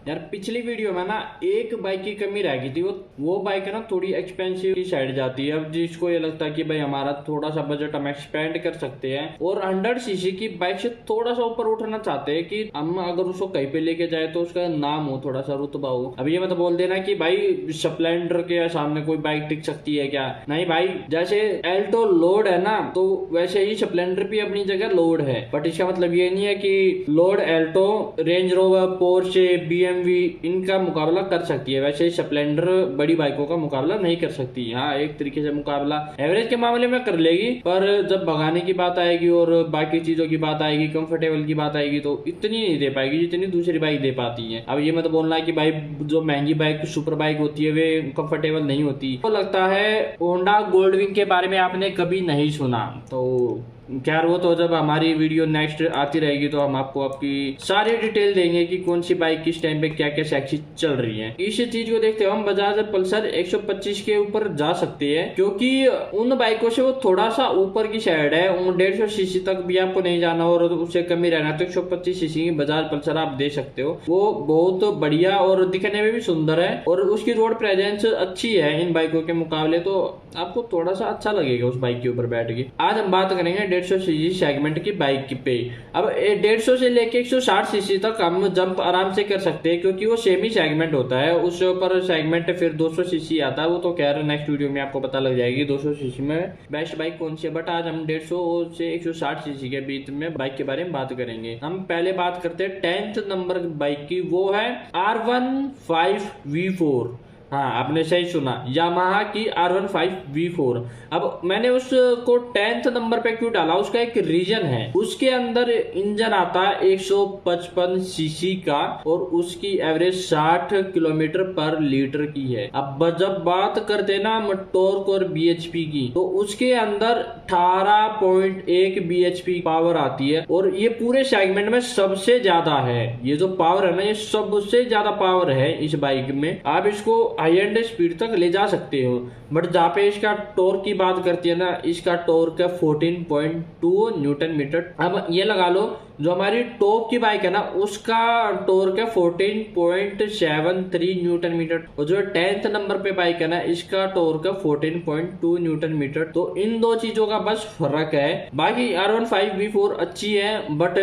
यार पिछली वीडियो में ना एक बाइक की कमी रह गई थी। वो बाइक है ना थोड़ी एक्सपेंसिव की साइड जाती है। अब जिसको ये लगता है कि भाई हमारा थोड़ा सा बजट हम एक्सपेंड कर सकते हैं और 100 सीसी की बाइक से थोड़ा सा ऊपर उठना चाहते हैं कि हम अगर उसको कहीं पे लेके जाए तो उसका नाम हो, थोड़ा सा रुतबा हो। अब ये मत बोल देना कि भाई स्प्लेंडर के सामने कोई बाइक टिक सकती है क्या? नहीं भाई, जैसे एल्टो लोड है ना तो वैसे ही स्प्लेंडर भी अपनी जगह लोड है। बट इसका मतलब ये नहीं है कि लोड एल्टो, रेंज रोवर, पोर्शे, बीएमवी इनका मुकाबला कर सकती है। वैसे स्प्लेंडर बड़ी बाइकों का मुकाबला नहीं कर सकती। हाँ, एक तरीके से मुकाबला एवरेज के मामले में कर लेगी, पर जब भगाने की बात आएगी और बाकी चीजों की बात आएगी, कंफर्टेबल की बात आएगी तो इतनी नहीं दे पाएगी जितनी दूसरी बाइक दे पाती है। अब ये मत बोलना कि भाई जो महंगी बाइक सुपर बाइक होती है वे कंफर्टेबल नहीं होती। तो लगता है होंडा गोल्डविंग के बारे में आपने कभी नहीं सुना। तो खैर वो तो जब हमारी वीडियो नेक्स्ट आती रहेगी तो हम आपको आपकी सारी डिटेल देंगे कि कौन सी बाइक किस टाइम पे क्या क्या सेक्शन चल रही है। इस चीज को देखते हुए हम बजाज पल्सर 125 के ऊपर जा सकते हैं, क्योंकि उन बाइकों से वो थोड़ा सा ऊपर की साइड है। 150 सीसी तक भी आपको नहीं जाना और उससे कम ही रहना तो 125 सीसी की बजाज पल्सर आप दे सकते हो। वो बहुत बढ़िया और दिखने में भी सुंदर है और उसकी रोड प्रेजेंस अच्छी है इन बाइकों के मुकाबले, तो आपको थोड़ा सा अच्छा लगेगा उस बाइक के ऊपर बैठ के। आज हम बात करेंगे 150 सीसी सेगमेंट की बाइक की पे। अब 150 से लेके 160 सीसी तक हम जंप आराम से कर सकते हैं, क्योंकि वो सेमी सेगमेंट होता है। उससे ऊपर सेगमेंट फिर 200 सीसी आता है। वो तो कह रहे नेक्स्ट वीडियो में आपको पता लग जाएगी 200 सीसी में बेस्ट बाइक कौन सी है। बट आज हम 150 से 160 सीसी के बीच में बाइक के बारे में बात करेंगे। हम पहले बात करते हैं 10th नंबर बाइक की, वो है R15V4। हाँ, आपने सही सुना, यामाहा की R15V4। अब मैंने उसको 10th नंबर पे क्यों डाला, उसका एक रीजन है। उसके अंदर इंजन आता है 155 सीसी का और उसकी एवरेज 60 किलोमीटर पर लीटर की है। अब जब बात करते ना हम टॉर्क और बीएचपी की, तो उसके अंदर 18.1 बीएचपी पावर आती है और ये पूरे सेगमेंट में सबसे ज्यादा है। ये जो पावर है ना, ये सबसे ज्यादा पावर है इस बाइक में। आप इसको हाई एंड स्पीड तक ले जा सकते हो। बट जहाँ पे इसका टॉर्क की बात करती है ना, इसका टॉर्क है 14.2 न्यूटन मीटर। अब ये लगा लो जो हमारी टॉप की बाइक है ना, उसका टॉर्क है 14.73 न्यूटन मीटर और जो 10th नंबर पे बाइक है ना, इसका टॉर्क है 14.2 न्यूटन मीटर। तो इन दो चीजों का बस फर्क है। बाकी R15V4 अच्छी है, बट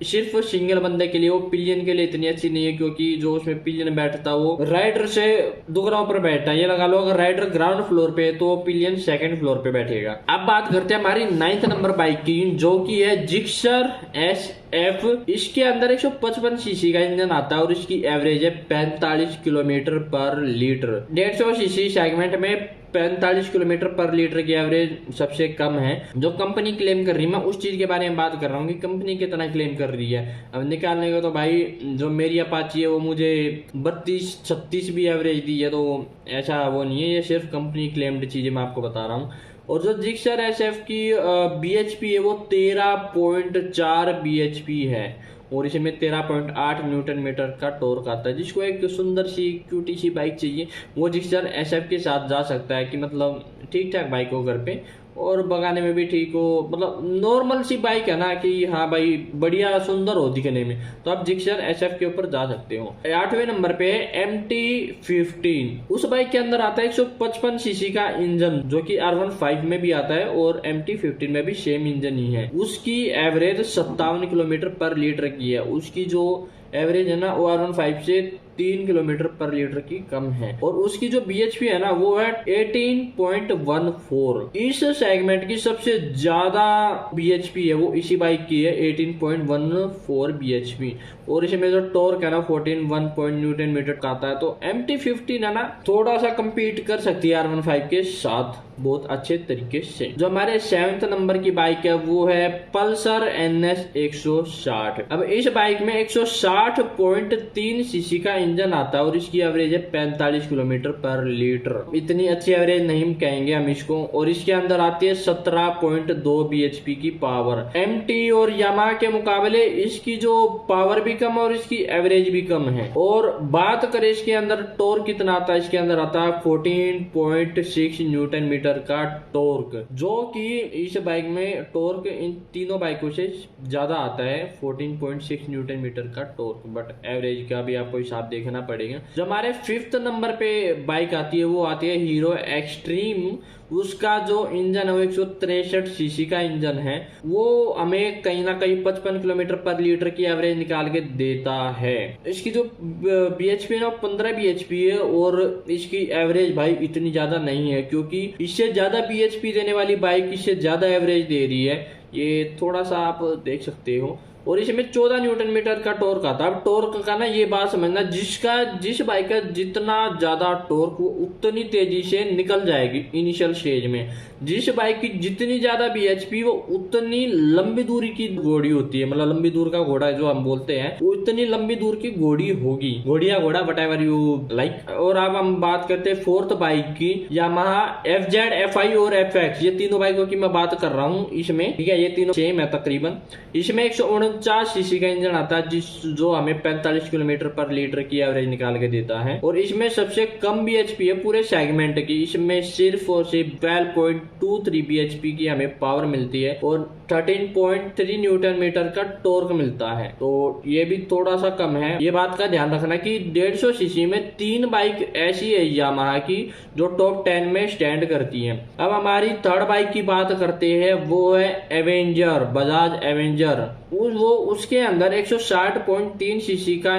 सिर्फ सिंगल बंदे के लिए, वो पिलियन के लिए इतनी अच्छी नहीं है, क्योंकि जो उसमें पिलियन बैठता वो राइडर से दुगना ऊपर बैठता है। ये लगा लो अगर राइडर ग्राउंड फ्लोर पे तो पिलियन सेकंड फ्लोर पे बैठेगा। अब बात करते हैं हमारी 9th नंबर बाइक की, जो की है जिक्सर SF। इसके अंदर 155 सीसी का इंजन आता है और इसकी एवरेज है 45 किलोमीटर पर लीटर। 150 सीसी सेगमेंट में 45 किलोमीटर पर लीटर की एवरेज सबसे कम है। जो कंपनी क्लेम कर रही है, मैं उस चीज के बारे में बात कर रहा हूँ कि कंपनी कितना क्लेम कर रही है। अब निकालने का तो भाई जो मेरी अपाची है वो मुझे 32-36 भी एवरेज दी है, तो ऐसा वो नहीं है। ये सिर्फ कंपनी क्लेम्ड चीजें मैं आपको बता रहा हूँ। और जो जिक्सर SF की BHP है वो 13.4 BHP है और इसमें 13.8 न्यूटन मीटर का टॉर्क आता है। जिसको एक सुंदर सी क्यूटी सी बाइक चाहिए वो जिक्सर SF के साथ जा सकता है, कि मतलब ठीक ठाक बाइक हो घर पे और भगाने में भी ठीक हो, मतलब नॉर्मल सी बाइक है ना कि हाँ भाई बढ़िया सुंदर हो दिखने में, तो आप जिक्सर SF के ऊपर जा सकते हो। 8वें नंबर पे है MT-15। उस बाइक के अंदर आता है 155 सीसी का इंजन, जो कि R15 में भी आता है और MT-15 में भी सेम इंजन ही है। उसकी एवरेज 57 किलोमीटर पर लीटर की है। उसकी जो एवरेज है ना वो R15 से 3 किलोमीटर पर लीटर की कम है और उसकी जो BHP है ना वो है 18.14। इस सेगमेंट की सबसे ज्यादा BHP है वो इसी बाइक की है 18.14 BHP और इसमें जो टॉर्क है ना 14.1 न्यूटन मीटर का आता है। तो MT-15 है ना थोड़ा सा कम्पीट कर सकती है R15 के साथ बहुत अच्छे तरीके से। जो हमारे 7th नंबर की बाइक है वो है पल्सर NS 160। अब इस बाइक में 160.3 सीसी का इंजन आता है और इसकी एवरेज है 45 किलोमीटर पर लीटर। इतनी अच्छी एवरेज नहीं कहेंगे हम इसको। और इसके अंदर आती है 17.2 BHP की पावर। MT और यामाहा के मुकाबले इसकी जो पावर भी कम है और इसकी एवरेज भी कम है। और बात करें इसके अंदर टॉर्क कितना आता है, इसके अंदर आता है 14.6 न्यूटन मीटर मीटर का टॉर्क, जो कि इस बाइक में टॉर्क इन तीनों बाइकों से ज्यादा आता है, 14.6 न्यूटन मीटर का टॉर्क। बट एवरेज का भी आपको हिसाब देखना पड़ेगा। जो हमारे 5th नंबर पे बाइक आती है वो आती है हीरो एक्सट्रीम। उसका जो इंजन है वो 163 सीसी का इंजन है। वो हमें कहीं ना कहीं 55 किलोमीटर पर लीटर की एवरेज निकाल के देता है। इसकी जो बीएचपी है ना 15 बीएचपी है, और इसकी एवरेज भाई इतनी ज्यादा नहीं है, क्योंकि इससे ज्यादा बीएचपी देने वाली बाइक इससे ज्यादा एवरेज दे रही है। ये थोड़ा सा आप देख सकते हो। और इसमें 14 न्यूटन मीटर का टॉर्क आता है। अब टॉर्क का ना ये बात समझना, जिस बाइक का जितना ज्यादा टॉर्क वो उतनी तेजी से निकल जाएगी इनिशियल स्टेज में। जिस बाइक की जितनी ज्यादा बीएचपी वो उतनी लंबी दूरी की घोड़ी होती है, मतलब लंबी दूर का घोड़ा जो हम बोलते हैं, वो इतनी लंबी दूर की घोड़ी होगी, घोड़िया घोड़ा वट एवर यू लाइक। और अब हम बात करते हैं 4th बाइक की, यामाहा FZ, FI और FX। ये तीनों बाइकों की मैं बात कर रहा हूँ इसमें, ठीक है। ये तीनों सेम है तकरीबन। इसमें 149 सीसी का इंजन आता है, जो हमें 45 किलोमीटर पर लीटर की एवरेज निकाल के देता है। और इसमें सबसे कम बीएचपी है पूरे सेगमेंट की। इसमें सिर्फ और सिर्फ 12.23 बीएचपी की हमें पावर मिलती है और 13.3 न्यूटन मीटर का टॉर्क मिलता है। तो ये भी थोड़ा सा कम है। ये बात का ध्यान रखना कि 150 सीसी में 3 बाइक ऐसी है यामाहा की जो टॉप 10 में स्टैंड करती है। अब हमारी 3rd बाइक की बात करते हैं, वो है एवेंजर, बजाज एवेंजर। उसके अंदर 160.3 सीसी का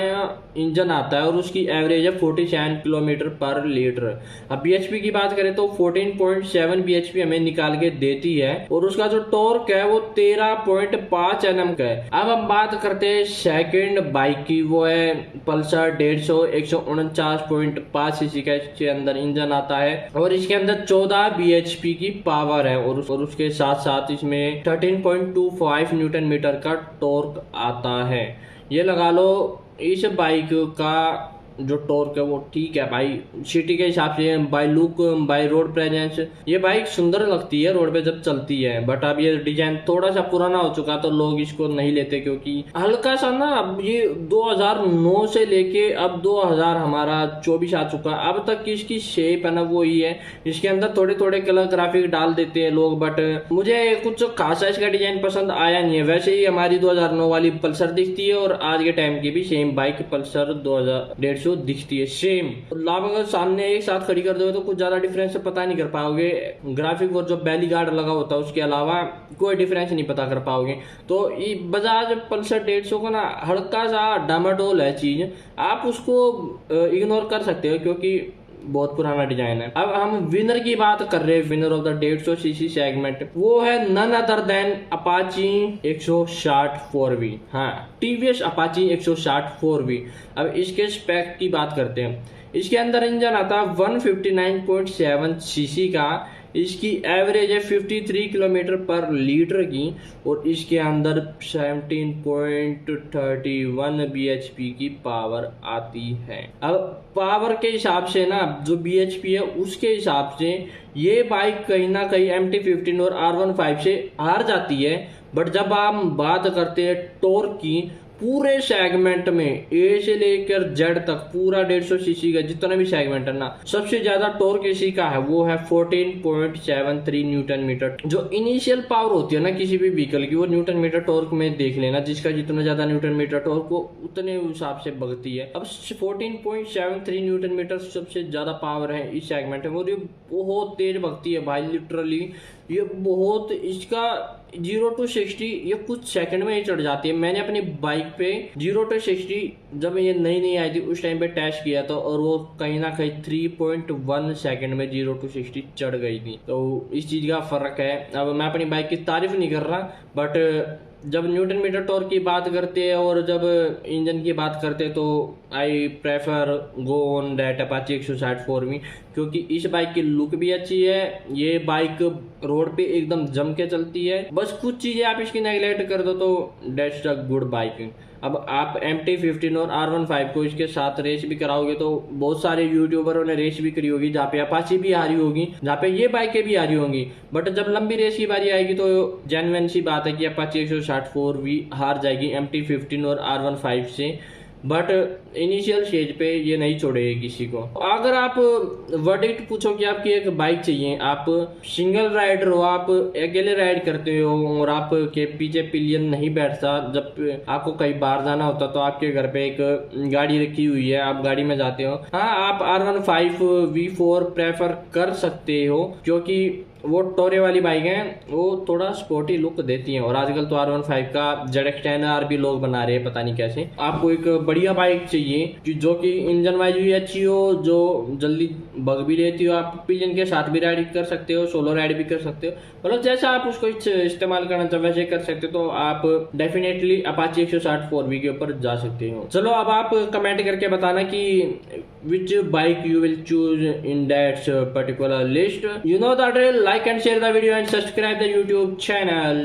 इंजन आता है और उसकी एवरेज है 47 किलोमीटर पर लीटर। अब बीएचपी की बात करें तो 14.7 बीएचपी हमें निकाल के देती है और उसका जो टॉर्क है वो 13.5 Nm का है। अब हम बात करते हैं सेकंड बाइक की, वो है पल्सर 150, 149.5 सीसी का इसके अंदर इंजन आता है और इसके अंदर 14 बीएचपी की पावर है और उसके साथ साथ इसमें 13.25 न्यूटन मीटर का टॉर्क आता है। ये लगा लो इस बाइक का जो टॉर्क है वो ठीक है भाई, सिटी के हिसाब से, by look, by road presence ये बाइक सुंदर लगती है रोड पे जब चलती है। बट अब ये डिजाइन थोड़ा सा पुराना हो चुका तो लोग इसको नहीं लेते, क्योंकि हल्का सा ना, अब ये 2009 से लेके अब 2000 हमारा 24 आ चुका, अब तक की इसकी शेप है ना वो ही है। इसके अंदर थोड़े थोड़े कलर ग्राफिक डाल देते हैं लोग, बट मुझे कुछ खासा इसका डिजाइन पसंद आया नहीं है। वैसे ही हमारी 2009 वाली पल्सर दिखती है और आज के टाइम की भी सेम बाइक पल्सर 150 दिखती है सेम। आप अगर सामने एक साथ खड़ी कर दोगे तो कुछ ज्यादा डिफरेंस पता नहीं कर पाओगे। ग्राफिक और जो बैली गार्ड लगा होता है उसके अलावा कोई डिफरेंस नहीं पता कर पाओगे। तो बजाज पल्सर 150 का ना हल्का सा डामाडोल है चीज, आप उसको इग्नोर कर सकते हो क्योंकि बहुत पुराना डिजाइन है। अब हम विनर की बात कर रहे हैं, winner of the 150 CC segment, वो है none other than Apache 160 4V। हाँ, टीवीएस अपाची 160 4V। अब इसके स्पेक की बात करते हैं। इसके अंदर इंजन आता है 159.7 सीसी का, इसकी एवरेज है 53 किलोमीटर पर लीटर की और इसके अंदर 17.31 बीएचपी की पावर आती है। अब पावर के हिसाब से ना, जो बीएचपी है उसके हिसाब से ये बाइक कहीं ना कहीं MT-15 और R15 से हार जाती है। बट जब हम बात करते हैं टॉर्क की, पूरे सेगमेंट में ए से लेकर जेड तक पूरा 150 सीसी का जितना भी सेगमेंट है ना, सबसे ज्यादा टॉर्क इसी का है, वो है 14.73 न्यूटन मीटर। जो इनिशियल पावर होती है ना किसी भी व्हीकल की, वो न्यूटन मीटर टॉर्क में देख लेना, जिसका जितना ज्यादा न्यूटन मीटर टॉर्क वो उतने हिसाब से भगती है। अब 14.73 न्यूटन मीटर सबसे ज्यादा पावर है इस सेगमेंट में और ये बहुत तेज भगती है भाई, लिटरली ये बहुत, इसका 0 to 60 ये कुछ सेकंड में ही चढ़ जाती है। मैंने अपनी बाइक पे 0 to 60 जब ये नई आई थी उस टाइम पे टेस्ट किया था और वो कहीं ना कहीं 3.1 सेकंड में 0 to 60 चढ़ गई थी। तो इस चीज का फर्क है। अब मैं अपनी बाइक की तारीफ नहीं कर रहा, बट जब न्यूटन मीटर टॉर्क की बात करते हैं और जब इंजन की बात करते हैं तो I prefer go on that Apache 160 4V, क्योंकि इस बाइक की लुक भी अच्छी है। ये बाइक रोड पे एकदम जम के चलती है, बस कुछ चीजें आप इसकी नेगलेक्ट कर दो तो दैट्स अ गुड बाइक। अब आप MT-15 और R15 को इसके साथ रेस भी कराओगे तो बहुत सारे यूट्यूबरों ने रेस भी करी होगी जहाँ पे अपाची भी हारी होगी, जहाँ पे ये बाइकें भी हारी होंगी। बट जब लंबी रेस की बारी आएगी तो जेन्युइन सी बात है कि अपाची 160 4V हार जाएगी MT-15 और R15 से। बट इनिशियल स्टेज पे ये नहीं छोड़ेगी किसी को। अगर आप वर्डिक्ट पूछो कि आपकी एक बाइक चाहिए, आप सिंगल राइडर हो, आप अकेले राइड करते हो और आपके पीछे पिलियन नहीं बैठता, जब आपको कहीं बाहर जाना होता तो आपके घर पे एक गाड़ी रखी हुई है, आप गाड़ी में जाते हो, हाँ आप R15 V4 प्रेफर कर सकते हो क्योंकि वो टोरे वाली बाइक है, वो थोड़ा स्पोर्टी लुक देती हैं। और आजकल तो R15 का ZX-10R भी लोग बना रहे हैं, पता नहीं कैसे। आपको एक बढ़िया बाइक चाहिए जो कि इंजन वाइज भी अच्छी हो, जो जल्दी बग भी लेती हो, आप पिलियन के साथ भी राइड कर सकते हो, सोलो राइड भी कर सकते हो, मतलब जैसा आप उसको इस्तेमाल करना चाहो वैसे कर सकते हो। तो आप डेफिनेटली अपाची 160 4V के ऊपर जा सकते हो। चलो अब आप कमेंट करके बताना कि which bike you will choose in that particular list. You know the drill. Like and share the video and subscribe the YouTube channel.